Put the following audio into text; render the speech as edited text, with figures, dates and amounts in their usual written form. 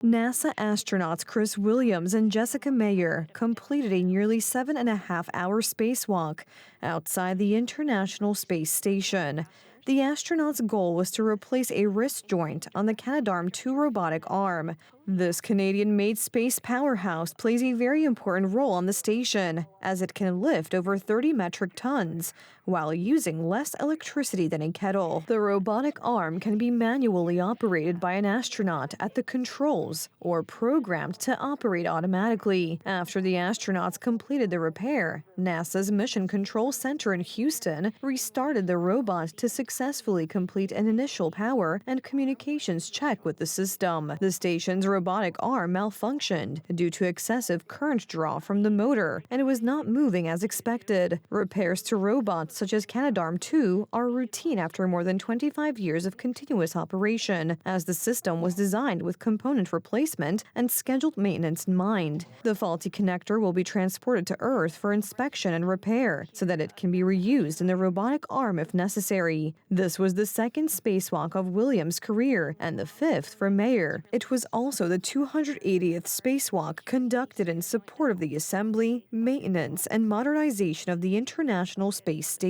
NASA astronauts Chris Williams and Jessica Meyer completed a nearly 7.5-hour spacewalk outside the International Space Station. The astronauts' goal was to replace a wrist joint on the Canadarm2 robotic arm. This Canadian-made space powerhouse plays a very important role on the station, as it can lift over 30 metric tons, while using less electricity than a kettle. The robotic arm can be manually operated by an astronaut at the controls or programmed to operate automatically. After the astronauts completed the repair, NASA's Mission Control Center in Houston restarted the robot to successfully complete an initial power and communications check with the system. The station's robotic arm malfunctioned due to excessive current draw from the motor, and it was not moving as expected. Repairs to robots such as Canadarm2 are routine after more than 25 years of continuous operation, as the system was designed with component replacement and scheduled maintenance in mind. The faulty connector will be transported to Earth for inspection and repair so that it can be reused in the robotic arm if necessary. This was the second spacewalk of Williams' career and the fifth for Meyer. It was also the 280th spacewalk conducted in support of the assembly, maintenance, and modernization of the International Space Station.